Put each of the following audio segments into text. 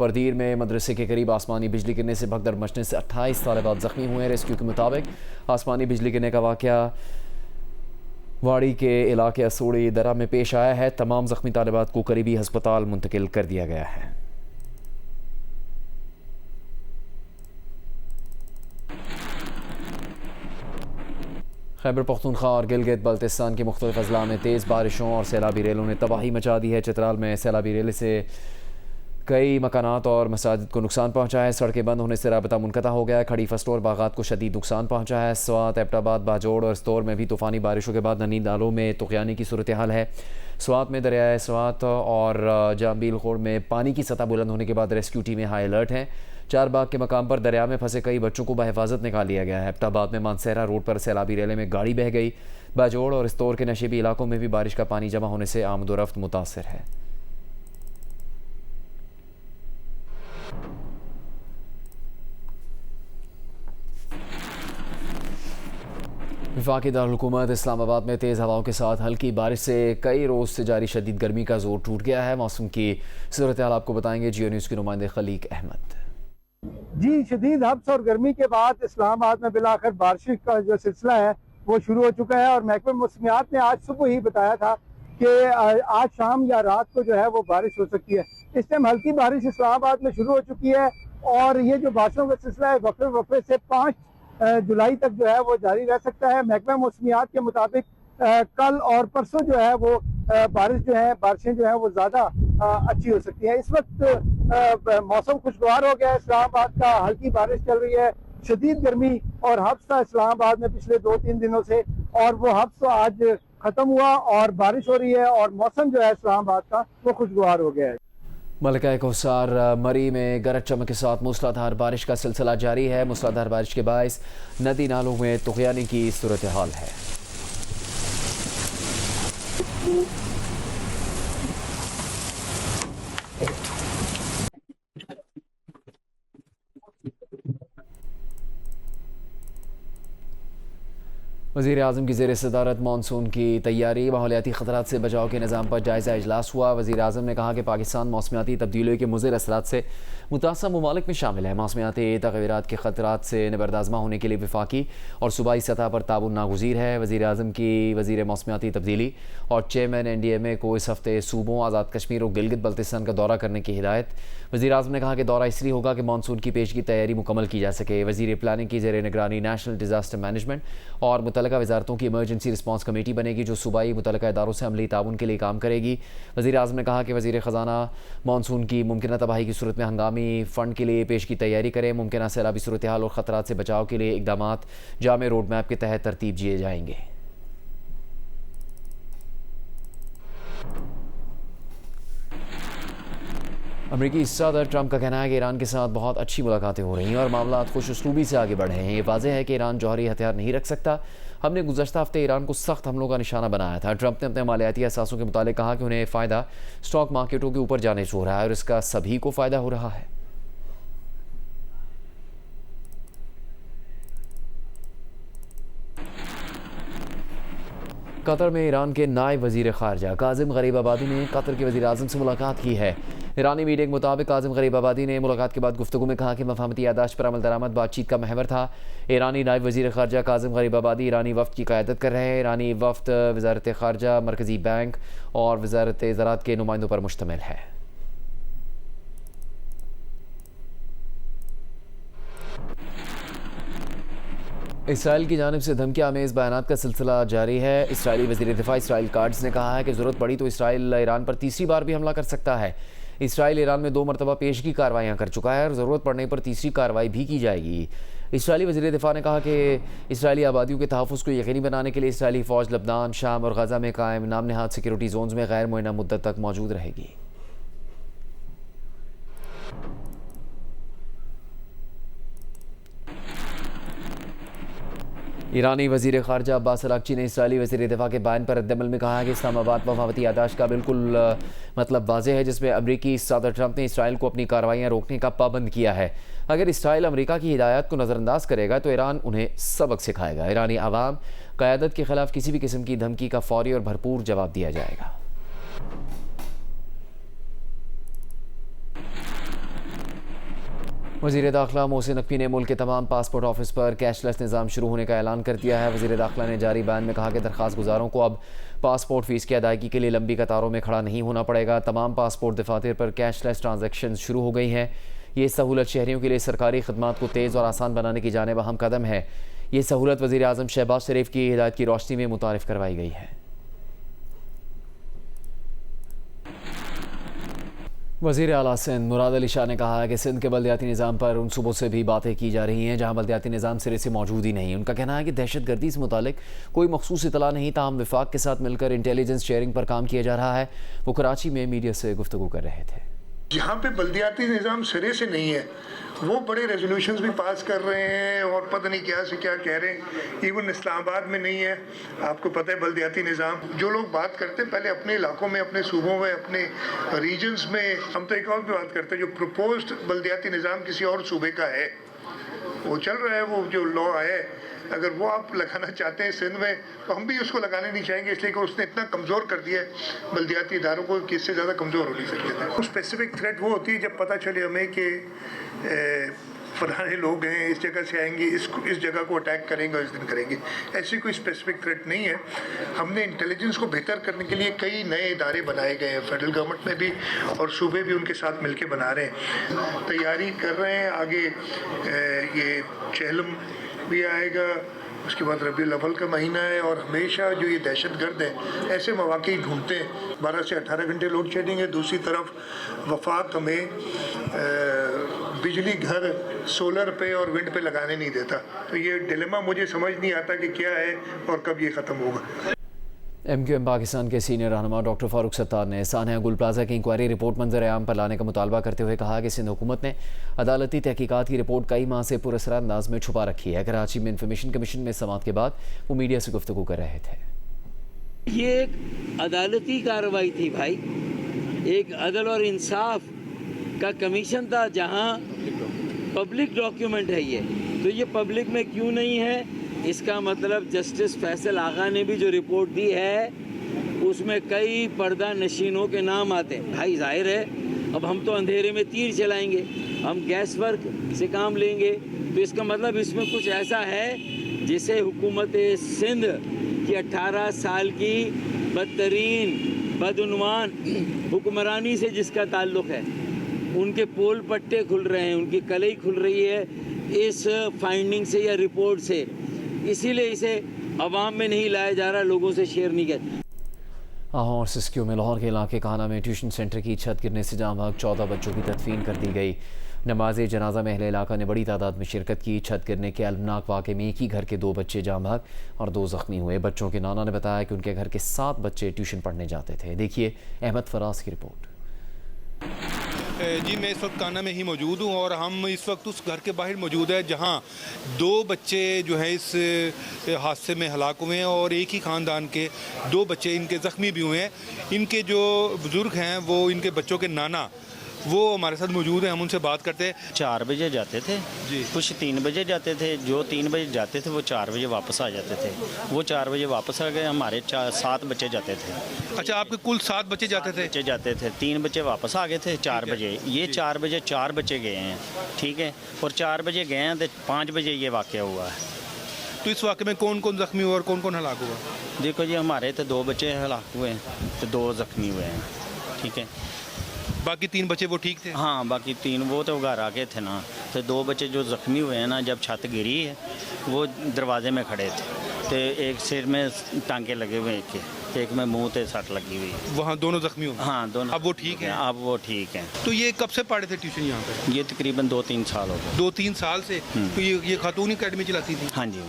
परदीर में मदरसे के करीब आसमानी बिजली गिरने से भगदड़ मचने से 28 तालिबात ज़ख्मी हुए हैं। रेस्क्यू के मुताबिक आसमानी बिजली गिरने का वाक़या वाड़ी के इलाके असोड़ी दरा में पेश आया है। तमाम ज़ख्मी तालिबात को करीबी हस्पताल मुंतकिल कर दिया गया है। खैबर पख्तूनख्वा और गिलगित बल्तिस्तान के मुख्तलिफ अजला में तेज़ बारिशों और सैलाबी रेलों ने तबाही मचा दी है। चित्राल में सैलाबी रेले से कई मकानात और मसाजिद को नुकसान पहुंचा है। सड़कें बंद होने से राबता मुनक़ता हो गया है। खड़ी फसलों और बागात को शदीद नुकसान पहुंचा है। स्वात, एबटाबाद, बाजोड़ और स्तौर में भी तूफ़ानी बारिशों के बाद ननी नालों में तुग़यानी की सूरत हाल है। स्वात में दरियाए स्वात और जाम्बील खोड़ में पानी की सतह बुलंद होने के बाद रेस्क्यू टीमें हाई अलर्ट हैं। चार बाग के मकाम पर दरिया में फंसे कई बच्चों को बहिफाजत निकाल लिया गया है। एबटाबाद में मानसहरा रोड पर सैलाबी रेले में गाड़ी बह गई। बाजोड़ और स्तौर के नशेबी इलाकों में भी बारिश का पानी जमा होने से आमदोरफ्त मुतासर है। वफाकी दारुल-हुकूमत इस्लामाबाद में तेज़ हवाओं के साथ हल्की बारिश से कई रोज़ से जारी शदीद गर्मी का जोर टूट गया है। मौसम की सूरत हाल आपको बताएंगे जियो न्यूज़ के नुमाइंदे खलीक अहमद। जी, शदीद हब्स और गर्मी के बाद इस्लामाबाद में बिलाखिर बारिश का जो सिलसिला है वो शुरू हो चुका है और महकमा मौसमियात ने आज सुबह ही बताया था कि आज शाम या रात को जो है वो बारिश हो सकती है। इस टाइम हल्की बारिश इस्लामाबाद में शुरू हो चुकी है और ये जो बारिशों का सिलसिला है वक्फे वक्फे से 5 जुलाई तक जो है वो जारी रह सकता है। महकमा मौसमियात के मुताबिक कल और परसों जो है वो बारिशें जो है वो ज़्यादा अच्छी हो सकती है। इस वक्त मौसम खुशगवार हो गया है इस्लामाबाद का, हल्की बारिश चल रही है। शदीद गर्मी और हब्स था इस्लामाबाद में पिछले 2-3 दिनों से और वो हब्स तो आज ख़त्म हुआ और बारिश हो रही है और मौसम जो है इस्लामाबाद का वो खुशगवार हो गया है। मलका कौसार मरी में गरज चमक के साथ मूसलाधार बारिश का सिलसिला जारी है। मूसलाधार बारिश के बायस नदी नालों में तुग़यानी की सूरत हाल है। वज़ीर आज़म की ज़ेर सदारत मानसून की तैयारी, माहौलियाती ख़तरात से बचाव के निज़ाम पर जायज़ा इजलास हुआ। वज़ीर आज़म ने कहा कि पाकिस्तान मौसमियाती तब्दीलियों के मुज़िर असरात से मुतासर ममालिक में शामिल है। मौसमियाती तग़य्युरात के ख़तरात से निबर्दाज़मा होने के लिए वफाकी और सूबाई सतह पर ताउन नागुज़ीर है। वज़ीर आज़म की वज़ीर मौसमियाती तब्दीली और चेयरमैन NDMA को इस हफ़्ते सूबों, आज़ाद कश्मीर और गिलगित बल्तिस्तान का दौरा करने की हिदायत। वज़ीर आज़म ने कहा कि दौरा इसलिए होगा कि मानसून की पेश की तैयारी मुकम्मल की जा सके। वज़ीर प्लानिंग की ज़ेर निगरानी नेशनल डिज़ास्टर मैनेजमेंट और मुतल्लिका वज़ारतों की इमरजेंसी रिस्पांस कमेटी बनेगी जो सूबाई मुतल्लिका इदारों से अमली ताउन के लिए काम करेगी। वज़ीर आज़म ने कहा कि वज़ीर ख़जाना मानसून की मुमकिन तबाही की सूरत में हंगामी फ़ंड के लिए पेश की तैयारी करें। मुमकिन सैलाबी सूरत हाल और ख़तरात से बचाव के लिए इक़दामात जामे रोड मैप के तहत तरतीब दिए जाएंगे। अमरीकी सदर ट्रंप का कहना है कि ईरान के साथ बहुत अच्छी मुलाकातें हो रही हैं और मामला खुश उसलूबी से आगे बढ़ रहे हैं। ये वाज़ेह है कि ईरान जौहरी हथियार नहीं रख सकता। हमने गुज़श्ता हफ्ते ईरान को सख्त हमलों का निशाना बनाया था। ट्रंप ने अपने मालियाती असासों के मुतालिक कहा कि उन्हें फ़ायदा स्टॉक मार्केटों के ऊपर जाने से हो रहा है और इसका सभी को फ़ायदा हो रहा है। कतर में ईरान के नायब वज़ीर ख़ारजा काज़िम गरीबाबादी ने कतर के वज़ीर आज़म से मुलाकात की है। ईरानी मीडिया के मुताबिक काज़िम गरीबाबादी ने मुलाकात के बाद गुफ्तगू में कहा कि मफाहमती यादाश्त पर अमल दरामद बातचीत का महवर था। ईरानी नायब वज़ीर ख़ारजा काज़िम गरीबाबादी ईरानी वफ़द की क़यादत कर रहे हैं। ईरानी वफ़द वज़ारत ख़ारजा, मरकज़ी बैंक और वज़ारत ज़राअत के नुमाइंदों पर मुश्तमिल है। इसराइल की जानिब से धमकी आमेज़ बयानात का सिलसिला जारी है। इसराइली वज़ीर दिफ़ा इसराइल कार्ड्स ने कहा है कि ज़रूरत पड़ी तो इसराइल ईरान पर तीसरी बार भी हमला कर सकता है। इसराइल ईरान में 2 मरतबा पेशगी कार्रवाइयाँ कर चुका है और ज़रूरत पड़ने पर तीसरी कार्रवाई भी की जाएगी। इसराइली वज़ीर दिफ़ा ने कहा कि इसराइली आबादियों के तहफ़्फ़ुज़ को यकीनी बनाने के लिए इसराइली फ़ौज लबनान, शाम और गज़ा में कायम नाम नहाद सिक्योरिटी जोन्स में गैर मुअय्यना मुद्दत तक मौजूद रहेगी। ईरानी वज़ीर ख़ारजा अब्बास अराग़ची ने इसराइली वज़ीर दिफ़ा के बयान पर रद्दअमल में कहा है कि इस्लामाबाद मफाहमती यादाश्त का बिल्कुल मतलब वाज़ेह है जिसमें अमरीकी सदर ट्रंप ने इसराइल को अपनी कार्रवाइयाँ रोकने का पाबंद किया है। अगर इसराइल अमरीका की हिदायत को नज़रअंदाज करेगा तो ईरान उन्हें सबक सिखाएगा। ईरानी आवाम क़यादत के ख़िलाफ़ किसी भी किस्म की धमकी का फ़ौरी और भरपूर जवाब दिया जाएगा। वज़ीर दाखिला मोहसिन नकवी ने मुल्क के तमाम पासपोर्ट ऑफिस पर कैशलेस निज़ाम शुरू होने का ऐलान कर दिया है। वज़ीर दाखिला ने जारी बयान में कहा कि दरख्वास्त गुजारों को अब पासपोर्ट फ़ीस की अदायगी के लिए लंबी कतारों में खड़ा नहीं होना पड़ेगा। तमाम पासपोर्ट दफातर पर कैशलेस ट्रांजैक्शन शुरू हो गई हैं। ये सहूलत शहरियों के लिए सरकारी खदमात को तेज़ और आसान बनाने की जानिब अहम कदम है। ये सहूलत वज़ीर आज़म शहबाज शरीफ की हिदायत की रोशनी में मुतारिफ करवाई गई है। वज़ीर आला सिंध मुराद अली शाह ने कहा है कि सिंध के बल्दियाती निज़ाम पर उन सूबों से भी बातें की जा रही हैं जहाँ बल्दियाती निज़ाम सिरे से मौजूद ही नहीं। उनका कहना है कि दहशत गर्दी से मुतालिक कोई मखसूस इतला नहीं, ताहम विफाक के साथ मिलकर इंटेलिजेंस शेयरिंग पर काम किया जा रहा है। वो कराची में मीडिया से गुफ्तगू कर रहे थे। जहाँ पे बल्दियाती निज़ाम सिरे से नहीं है वो बड़े रेजोल्यूशंस भी पास कर रहे हैं और पता नहीं क्या से क्या कह रहे हैं। इवन इस्लामाबाद में नहीं है, आपको पता है बल्दियाती निज़ाम। जो लोग बात करते हैं पहले अपने इलाकों में, अपने सूबों में, अपने रीजन्स में, हम तो एक और भी बात करते हैं जो प्रपोज्ड बल्दियाती निज़ाम किसी और सूबे का है, वो चल रहा है, वो जो लॉ है, अगर वो आप लगाना चाहते हैं सिंध में तो हम भी उसको लगाने नहीं चाहेंगे, इसलिए कि उसने इतना कमज़ोर कर दिया है बल्दियाती इदारों को कि इससे ज़्यादा कमज़ोर हो नहीं सकते थे। स्पेसिफिक थ्रेट वो होती है जब पता चले हमें कि फलाने लोग हैं, इस जगह से आएंगे, इस जगह को अटैक करेंगे और इस दिन करेंगे। ऐसी कोई स्पेसिफिक थ्रेट नहीं है। हमने इंटेलिजेंस को बेहतर करने के लिए कई नए इदारे बनाए गए हैं, फेडरल गवर्नमेंट में भी और सूबे भी उनके साथ मिलकर बना रहे हैं, तैयारी कर रहे हैं। आगे ये चहलम भी आएगा, उसके बाद रबीउल अव्वल का महीना है और हमेशा जो ये दहशतगर्द हैं ऐसे मौके ढूंढते हैं। 12 से 18 घंटे लोड शेडिंग है। दूसरी तरफ वफाक हमें बिजली घर सोलर पे और विंड पे लगाने नहीं देता। तो ये डिलेमा मुझे समझ नहीं आता कि क्या है और कब ये ख़त्म होगा। MQM पाकिस्तान के सीनियर रहनुमा डॉक्टर फारूक सत्तार ने सानिया गुल प्लाजा की इंक्वायरी रिपोर्ट मंजर आम पर लाने का मुतालबा करते हुए कहा कि सिंध हुकूमत ने अदालती तहकीकात की रिपोर्ट कई माह से पुरअसर अंदाज में छुपा रखी है। कराची में इंफॉर्मेशन कमीशन में समाअत के बाद वो मीडिया से गुफ्तगू कर रहे थे। ये एक अदालती कार्रवाई थी भाई, एक अदल और इंसाफ का कमीशन था जहाँ पब्लिक डॉक्यूमेंट है ये, तो ये पब्लिक में क्यों नहीं है? इसका मतलब जस्टिस फैसल आगा ने भी जो रिपोर्ट दी है उसमें कई पर्दा नशीनों के नाम आते हैं। भाई जाहिर है अब हम तो अंधेरे में तीर चलाएंगे, हम गैस वर्क से काम लेंगे, तो इसका मतलब इसमें कुछ ऐसा है जिसे हुकूमत सिंध की 18 साल की बदतरीन बदउनवान हुक्मरानी से जिसका ताल्लुक़ है, उनके पोल पट्टे खुल रहे हैं, उनकी कलई खुल रही है इस फाइंडिंग से या रिपोर्ट से। इसीलिए इसे अवाम में नहीं लाया जा रहा, लोगों से शेयर नहीं किया। लाहौर सिस्क्यू में लाहौर के इलाके काना में ट्यूशन सेंटर की छत गिरने से जाँ भाग 14 बच्चों की तदफीन कर दी गई। नमाज जनाजा में अहले इलाका ने बड़ी तादाद में शिरकत की। छत गिरने के अलमनाक वाक़े में एक ही घर के 2 बच्चे जाँ भाग और 2 ज़ख्मी हुए। बच्चों के नाना ने बताया कि उनके घर के 7 बच्चे ट्यूशन पढ़ने जाते थे। देखिए अहमद फराज की रिपोर्ट। जी मैं इस वक्त काना में ही मौजूद हूँ और हम इस वक्त उस घर के बाहर मौजूद है जहाँ 2 बच्चे जो हैं इस हादसे में हलाक हुए हैं और एक ही ख़ानदान के 2 बच्चे इनके ज़ख्मी भी हुए हैं। इनके जो बुज़ुर्ग हैं वो इनके बच्चों के नाना वो हमारे साथ मौजूद हैं, हम उनसे बात करते हैं। 4 बजे जाते थे जी, कुछ 3 बजे जाते थे। जो 3 बजे जाते थे वो 4 बजे वापस आ जाते थे। वो 4 बजे वापस आ गए। हमारे 7 बच्चे जाते थे। अच्छा, आपके कुल 7 बच्चे जाते थे? बच्चे जाते थे, 3 बच्चे वापस आ गए थे 4 बजे। ये 4 बजे 4 बच्चे गए हैं, ठीक है, और 4 बजे गए हैं तो 5 बजे ये वाक़या हुआ है। तो इस वाक़े में कौन कौन ज़ख्मी हुआ और कौन कौन हलाक हुआ? देखो जी, हमारे तो 2 बच्चे हलाक हुए हैं तो 2 ज़ख्मी हुए हैं, ठीक है। बाकी 3 बच्चे वो ठीक थे? हाँ, बाकी 3 वो तो घर आ गए थे ना। तो 2 बच्चे जो ज़ख्मी हुए हैं ना, जब छत गिरी है वो दरवाजे में खड़े थे, तो एक सिर में टांके लगे हुए, एक में मुंह पे सट लगी हुई। वहाँ दोनों ज़ख्मी हुए? हाँ, दोनों। अब वो ठीक है? अब वो ठीक है। तो ये कब से पढ़े थे ट्यूशन यहाँ पर? ये तकरीबन 2-3 साल हो गए। 2-3 साल से? तो ये खातून अकेडमी चलाती थी? हाँ जी,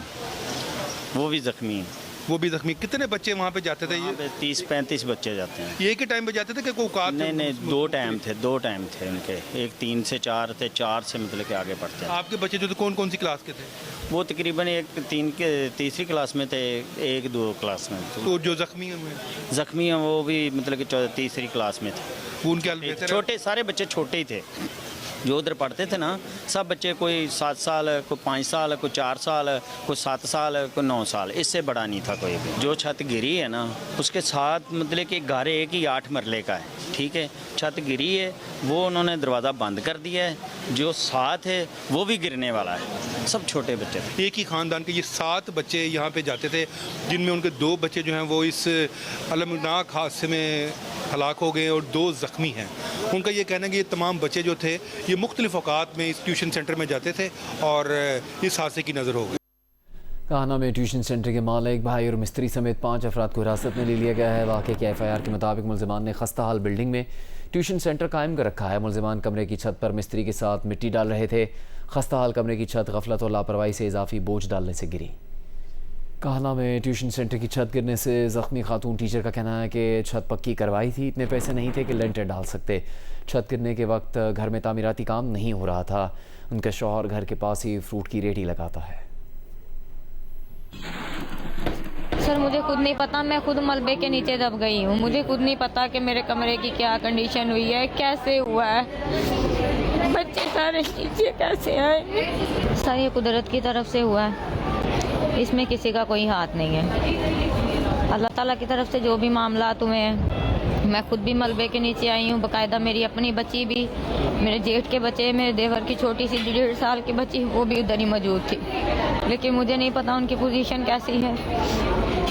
वो भी ज़ख्मी हैं। वो भी ज़ख्मी। कितने बच्चे वहाँ पे जाते थे? ये 30-35 बच्चे जाते हैं। एक ही टाइम पे जाते थे कि कोई औकात? नहीं, 2 टाइम थे उनके। एक 3 से 4 थे, 4 से मतलब कि आगे पढ़ते हैं। आपके बच्चे जो थे कौन कौन सी क्लास के थे? वो तकरीबन एक 3री क्लास में थे, 1-2 क्लास में। तो जो ज़ख्मी हैं वो भी मतलब कि 3री क्लास में थे। वो उनके छोटे, सारे बच्चे छोटे ही थे जो उधर पढ़ते थे ना। सब बच्चे कोई 7 साल, कोई 5 साल, कोई 4 साल, कोई 7 साल, कोई 9 साल, इससे बड़ा नहीं था कोई भी। जो छत गिरी है ना उसके साथ मतलब कि घर एक ही 8 मरले का है, ठीक है। छत गिरी है, वो उन्होंने दरवाज़ा बंद कर दिया है जो 7 है वो भी गिरने वाला है, सब छोटे बच्चे थे। एक ही ख़ानदान के ये 7 बच्चे यहाँ पे जाते थे, जिनमें उनके 2 बच्चे जो हैं वो इस अलमनाक हादसे में हलाक हो गए और 2 ज़ख्मी हैं। उनका ये कहना है कि ये तमाम बच्चे जो थे ये मुख्तलिफ़ औक़ात में इस ट्यूशन सेंटर में जाते थे और इस हादसे की नज़र हो गई। काहना में ट्यूशन सेंटर के मालिक, भाई और मिस्त्री समेत 5 अफराद को हिरासत में ले लिया गया है। वाक़े के FIR के मुताबिक मुलज़िमान ने खस्ता हाल बिल्डिंग में ट्यूशन सेंटर कायम कर रखा है। मुलज़िमान कमरे की छत पर मिस्त्री के साथ मिट्टी डाल रहे थे। खस्ता हाल कमरे की छत गफलत और लापरवाही से इजाफी बोझ डालने से गिरी। काहना में ट्यूशन सेंटर की छत गिरने से ज़ख्मी खातून टीचर का कहना है कि छत पक्की करवाई थी, इतने पैसे नहीं थे कि लेंटर डाल सकते। छत गिरने के वक्त घर में तामीराती काम नहीं हो रहा था। उनका शौहर घर के पास ही फ्रूट की रेडी लगाता है। सर मुझे खुद नहीं पता, मैं खुद मलबे के नीचे दब गई हूँ। मुझे खुद नहीं पता कि मेरे कमरे की क्या कंडीशन हुई है, कैसे हुआ है, बच्चे सारे नीचे कैसे आए। सर ये कुदरत की तरफ से हुआ है, इसमें किसी का कोई हाथ नहीं है। अल्लाह ताला की तरफ से जो भी मामला हुए हैं, मैं खुद भी मलबे के नीचे आई हूँ। बाकायदा मेरी अपनी बच्ची भी, मेरे जेठ के बच्चे, मेरे देवर की छोटी सी 1.5 साल की बच्ची, वो भी उधर ही मौजूद थी। लेकिन मुझे नहीं पता उनकी पोजीशन कैसी है।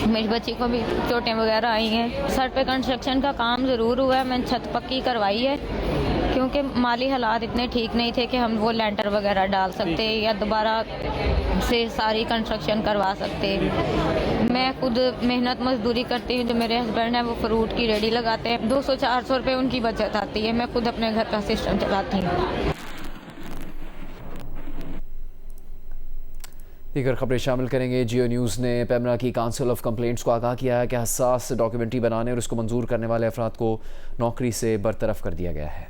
मेरी बच्ची को भी चोटें वगैरह आई हैं। सर पे कंस्ट्रक्शन का काम ज़रूर हुआ है, मैंने छत पक्की करवाई है क्योंकि माली हालात इतने ठीक नहीं थे कि हम वो लेंटर वगैरह डाल सकते या दोबारा से सारी कंस्ट्रक्शन करवा सकते। मैं खुद मेहनत मजदूरी करती हूँ। जो मेरे हस्बैंड हैं वो फ्रूट की रेडी लगाते हैं, 200-400 रुपये उनकी बचत आती है। मैं खुद अपने घर का सिस्टम चलाती हूँ। दीगर खबरें शामिल करेंगे। जियो न्यूज़ ने पैमरा की काउंसिल ऑफ कंप्लेंट्स को आगाह किया है कि हसास डॉक्यूमेंट्री बनाने और उसको मंजूर करने वाले अफराद को नौकरी से बरतरफ कर दिया गया है।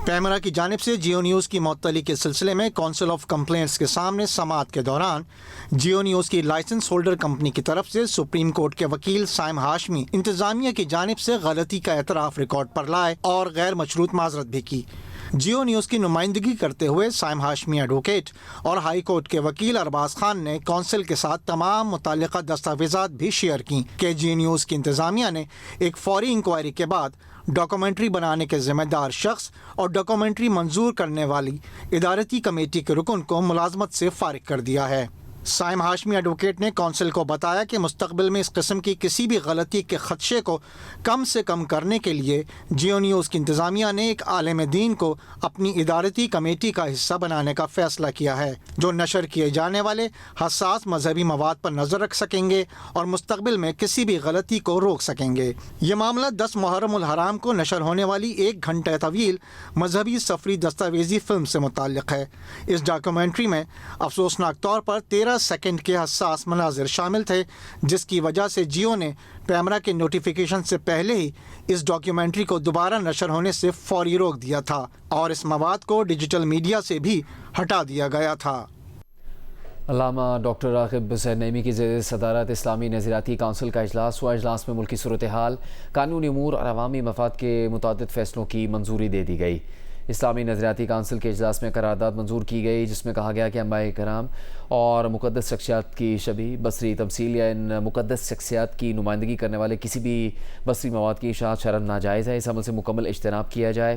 पैमरा की जानिब से जियो न्यूज़ की मुअत्तली के सिलसिले में काउंसिल ऑफ कंप्लेंट्स के सामने समाअत के दौरान जियो न्यूज़ की लाइसेंस होल्डर कंपनी की तरफ से सुप्रीम कोर्ट के वकील साइम हाशमी इंतजामिया की जानिब से गलती का एतराफ़ रिकॉर्ड पर लाए और गैर मशरूत माजरत भी की। जियो न्यूज़ की नुमाइंदगी करते हुए साइम हाशमी एडवोकेट और हाई कोर्ट के वकील अरबाज खान ने कौंसिल के साथ तमाम मुताल्लिका दस्तावेजात भी शेयर की कि जियो न्यूज़ की इंतजामिया ने एक फौरी इंक्वायरी के बाद डॉक्यूमेंट्री बनाने के जिम्मेदार शख्स और डॉक्यूमेंट्री मंजूर करने वाली इदारती कमेटी के रुकन को मुलाजमत से फारिग कर दिया है। साइम हाशमी एडवोकेट ने कौंसिल को बताया कि मुस्तकबिल में इस किस्म की किसी भी गलती के खदशे को कम से कम करने के लिए जियो न्यूज़ की इंतज़ामिया ने एक आलिम दीन को अपनी इदारती कमेटी का हिस्सा बनाने का फ़ैसला किया है, जो नशर किए जाने वाले हसास मजहबी मवाद पर नज़र रख सकेंगे और मुस्तकबिल में किसी भी गलती को रोक सकेंगे। ये मामला 10 मुहर्रम उल हराम को नशर होने वाली 1 घंटे तवील मजहबी सफरी दस्तावेजी फ़िल्म से मुताल्लिक़ है। इस डॉक्यूमेंट्री में अफसोसनाक तौर पर 13 सेकंड के हसास मनाजिर शामिल थे, जिसकी वजह से जियो ने पैमरा के नोटिफिकेशन से पहले ही इस डॉक्यूमेंट्री को दोबारा नशर होने से फौरी रोक दिया था और इस मवाद को डिजिटल मीडिया से भी हटा दिया गया था। अल्लामा डॉक्टर राग़िब हुसैन नईमी की ज़ेर सदारत इस्लामी नज़रियाती काउंसिल का इजलास हुआ। इजलास में मुल्की सूरत हाल, कानूनी अमूर और अवामी मफाद के मुतादिद फ़ैसलों की मंजूरी दे दी गई। इस्लामी नज़रियाती काउंसिल के इजलास में करारदाद मंजूर की गई, जिसमें कहा गया कि अंबिया कराम और मुक़द्दस शख्सियात की शबी बसरी तमसील या इन मुक़द्दस शख्सियात की नुमाइंदगी करने वाले किसी भी बसरी मवाद की इशाअत शरअन नाजायज़ है। इस अमल से मुकम्मल इज्तनाब किया जाए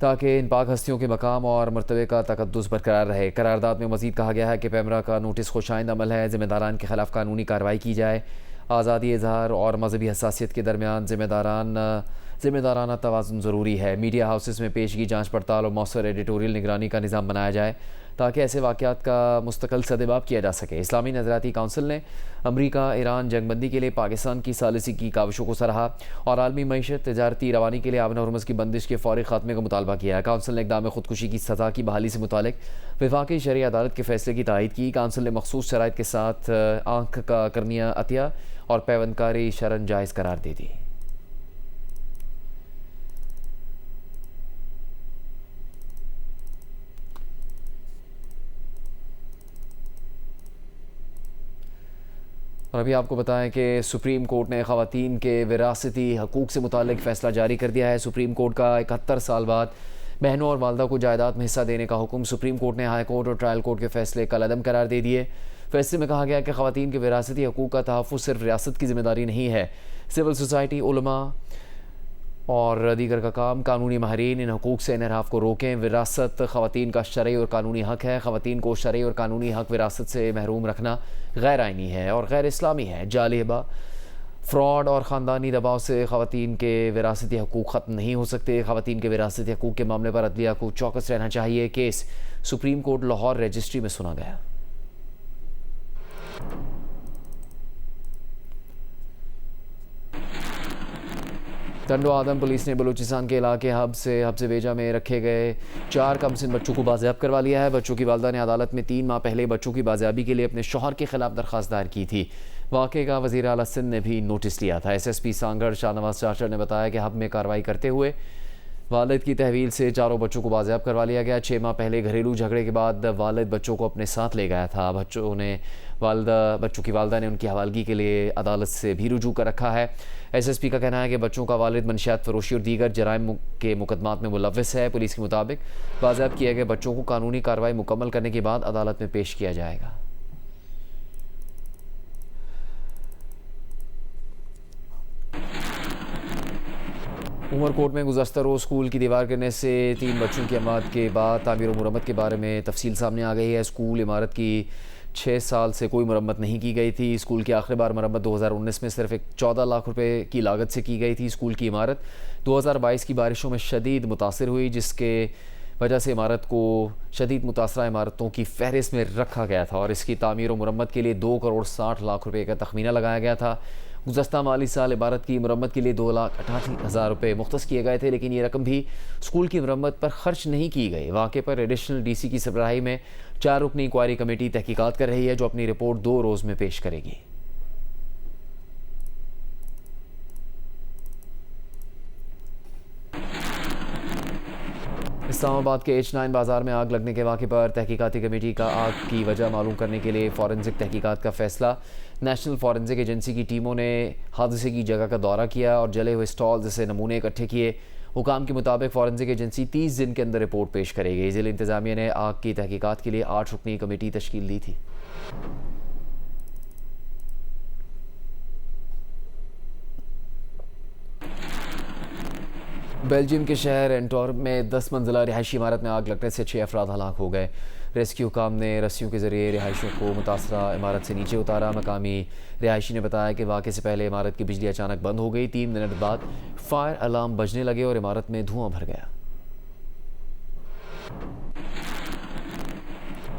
ताकि इन पाक हस्तियों के मकाम और मरतबे का तक़द्दुस बरकरार रहे। करारदाद में मज़ीद कहा गया है कि पैमरा का नोटिस खुशाइंद अमल है, ज़िम्मेदारान के ख़िलाफ़ कानूनी कार्रवाई की जाए। आज़ादी इज़हार और मजहबी हसासियत के दरमियान ज़िम्मेदाराना तवाज़ुन ज़रूरी है। मीडिया हाउसेस में पेशगी, जाँच पड़ताल और मौसर एडिटोरियल निगरानी का निज़ाम बनाया जाए ताकि ऐसे वाक़यात का मुस्तकिल सदेबाब किया जा सके। इस्लामी नज़रियाती काउंसिल ने अमरीका ईरान जंगबंदी के लिए पाकिस्तान की सालिसी की काविशों को सराहा और आलमी मईशत तजारती रवानी के लिए आवन हरमज़ की बंदिश के फौरी खात्मे का मुतालबा किया है। काउंसिल ने इक़दाम खुदकुशी की सज़ा की बहाली से मुतालिक वफाकी शरई अदालत के फ़ैसले की तायीद की। काउंसिल ने मखसूस शराइत के साथ आँख का करनिया अतिया और पैवंदकारी शरन जायज़ करार दे दी। और अभी आपको बताएं कि सुप्रीम कोर्ट ने ख़वातीन के विरासती हकूक़ से मुतालिक फ़ैसला जारी कर दिया है। सुप्रीम कोर्ट का 71 साल बाद बहनों और वालदा को जायदाद में हिस्सा देने का हुक्म सुप्रीम कोर्ट ने हाई कोर्ट और ट्रायल कोर्ट के फ़ैसले कलअदम करार दे दिए। फ़ैसले में कहा गया कि ख़वातीन के विरासती हकूक़ का तहफ़्फ़ुज़ सिर्फ रियासत की ज़िम्मेदारी नहीं है, सिविल सोसाइटी, उलमा, और दीगर का काम, कानूनी माहिरीन इन हकूक़ से इनहराफ को रोकें। विरासत ख़वातीन का शरई और कानूनी हक़ है। ख़वातीन को शरई और कानूनी हक़ विरासत से महरूम रखना गैर आइनी है और गैर इस्लामी है। जाली हिबा, फ्रॉड और ख़ानदानी दबाव से ख़वातीन के विरासती हकूक़ ख़त्म नहीं हो सकते। ख़वातीन के विरासती हकूक़ के मामले पर अदलिया को चौकस रहना चाहिए। Case supreme court Lahore registry में सुना गया। टंडो आदम पुलिस ने बलूचिस्तान के इलाके हब्स बेजा में रखे गए 4 कमसिन बच्चों को बाजियाब करवा लिया है। बच्चों की वालदा ने अदालत में 3 माह पहले बच्चों की बाजियाबी के लिए अपने शौहर के खिलाफ दरख्वास्त दायर की थी। वाक़े का वज़ीर आला सिंध ने भी नोटिस लिया था। SSP सांगड़ शाहनवाज चाचर ने बताया कि हब में कार्रवाई करते हुए वालिद की तहवील से 4 बच्चों को बाजियाब करवा लिया गया। 6 माह पहले घरेलू झगड़े के बाद वालिद बच्चों को अपने साथ ले गया था। बच्चों की वालदा ने उनकी हवालगी के लिए अदालत से भी रुजू कर रखा है। SSP का कहना है कि बच्चों का वालिद मनशियात फरोशी और दीगर जराइम के मुकदमात में मुलव्वस है। पुलिस के मुताबिक बाजियाब किए गए बच्चों को कानूनी कार्रवाई मुकम्मल करने के बाद अदालत में पेश किया जाएगा। उमरकोट में गुज़श्ता रोज़ स्कूल की दीवार गिरने से 3 बच्चों की अमात के बाद तामीर और मुरम्मत के बारे में तफसील सामने आ गई है। स्कूल इमारत की 6 साल से कोई मरम्मत नहीं की गई थी। स्कूल की आखिरी बार मरम्मत 2019 में सिर्फ 14 लाख रुपए की लागत से की गई थी। स्कूल की इमारत 2022 की बारिशों में शदीद मुतासर हुई, जिसके वजह से इमारत को शदीद मुतासरा इमारतों की फहरिस्त में रखा गया था और इसकी तामीर और मुरम्मत के लिए 2 करोड़ 60 लाख रुपए का तखमीना लगाया गया था। गुज़श्ता माली साल इमारत की मरम्मत के लिए 2,88,000 रुपये मुख्तस किए गए थे, लेकिन ये रकम भी स्कूल की मरम्मत पर खर्च नहीं की गई। वाक़े पर एडिशनल DC की सरबराही में 4 रुकनी इंक्वायरी कमेटी तहकीकात कर रही है, जो अपनी रिपोर्ट 2 रोज़ में पेश करेगी। इस्लामाबाद के H9 बाज़ार में आग लगने के वाक़े पर तहकीकाती कमेटी का आग की वजह मालूम करने के लिए फॉरेंसिक तहकीकात का फ़ैसला। नेशनल फॉरेंसिक एजेंसी की टीमों ने हादसे की जगह का दौरा किया और जले हुए स्टॉल से नमूने इकट्ठे किए। हुकाम के मुताबिक फॉरेंसिक एजेंसी 30 दिन के अंदर रिपोर्ट पेश करेगी। ज़िला इंतज़ामिया ने आग की तहकीकात के लिए 8 रुकनी कमेटी तश्कील दी थी। बेल्जियम के शहर एंटवर्प में 10 मंजिला रिहायशी इमारत में आग लगने से 6 अफराद हलाक हो गए। रेस्क्यू काम ने रस्सियों के जरिए रिहायशियों को मुतासरा इमारत से नीचे उतारा। मकामी रिहायशी ने बताया कि वाक़े से पहले इमारत की बिजली अचानक बंद हो गई। 3 मिनट बाद फायर अलार्म बजने लगे और इमारत में धुआं भर गया।